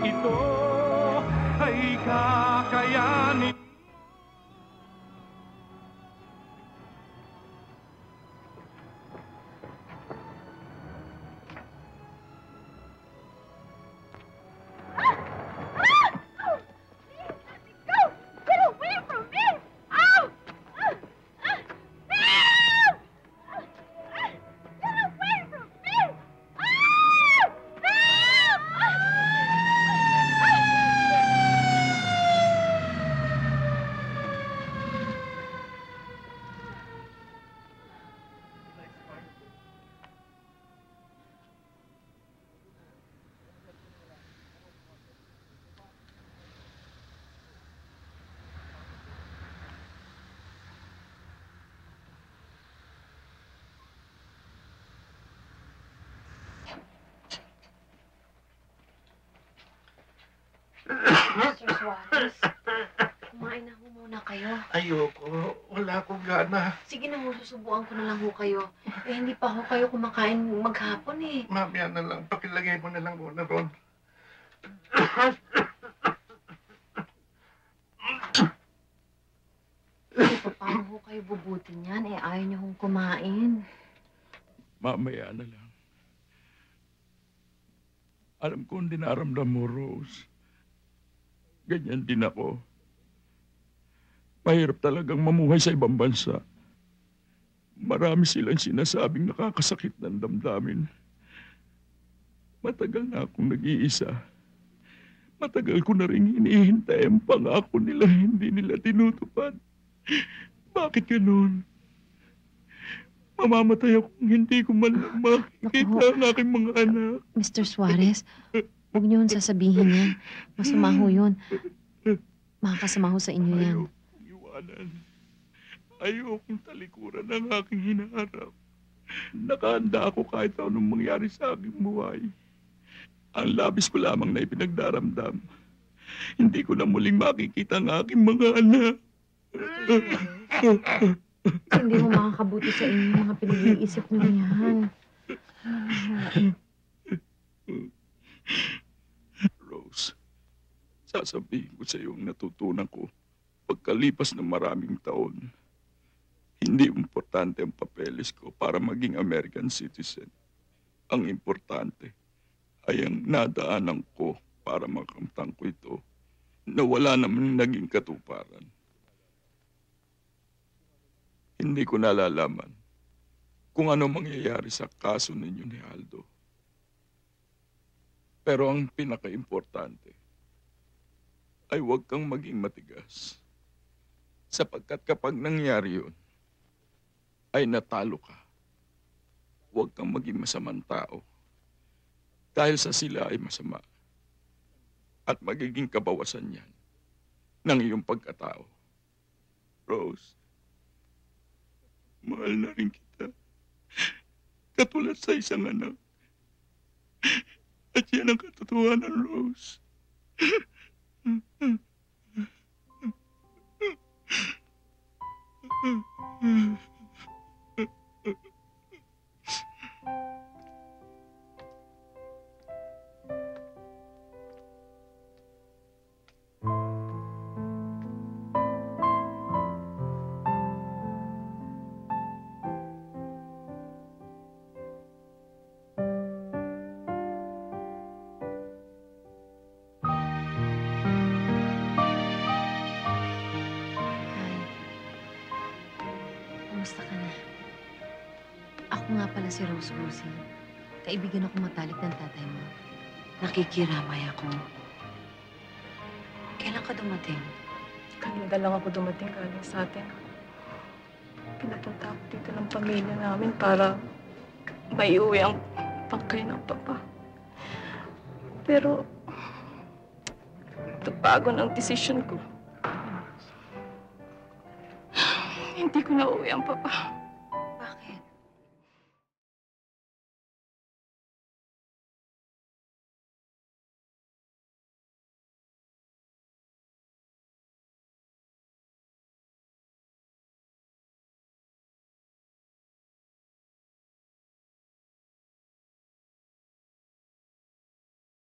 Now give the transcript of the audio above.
ito ay kakayanin. Mr. Suarez, kumain na ho muna kayo. Ayoko. Wala akong gana. Sige na ho, susubuan ko na lang ho kayo. Eh, hindi pa ho kayo kumakain maghapon eh. Mamaya na lang. Pakilagay mo na lang muna ron. Eh, paano ho kayo bubutin yan? Eh, ayaw niyo hong kumain. Mamaya na lang. Alam kong dinaramdam mo, Rose. Ganyan din ako. Mahirap talagang mamuhay sa ibang bansa. Marami silang sinasabing nakakasakit ng damdamin. Matagal na akong nag-iisa. Matagal ko na rin hinihintay ang pangako nila, hindi nila tinutupad. Bakit ganun? Mamamatay ako kung hindi ko man lang makikita ang aking mga anak. Mr. Suarez, huwag niyo hong sasabihin yan. Masama ho yun. Makakasama ho sa inyo yan. Ayokong iwanan. Ayokong talikuran ang aking hinaharap. Nakahanda ako kahit anong mangyari sa aking buhay. Ang labis ko lamang na ipinagdaramdam. Hindi ko na muling makikita ang aking mga anak. Hindi ho makakabuti sa inyo yung mga pinag-iisip niyo yan. Rose, sasabihin ko sa iyo ang natutunan ko pagkalipas ng maraming taon. Hindi importante ang papeles ko para maging American citizen. Ang importante ay ang nadaanan ko para makamtang ko ito na wala naman naging katuparan. Hindi ko nalalaman kung ano mangyayari sa kaso ninyo ni Aldo. Pero ang pinaka-importante ay huwag kang maging matigas. Sapagkat kapag nangyari yun, ay natalo ka. Huwag kang maging masamang tao. Dahil sa sila ay masama. At magiging kabawasan yan ng iyong pagkatao. Rose, mahal na rin kita. Katulad sa isang anak. At yan ang katotohanan, Rose. Kamusta ka na? Ako nga pala si Rose Rosie. Kaibigan ako matalik ng tatay mo. Nakikiramay ako. Kailan ka dumating? Kanina lang ako dumating galing sa atin. Pinapunta ako dito ng pamilya namin para maiuwi ang pangkay ng papa. Pero, bago ng desisyon ko. Hindi ko na uwi ang papa.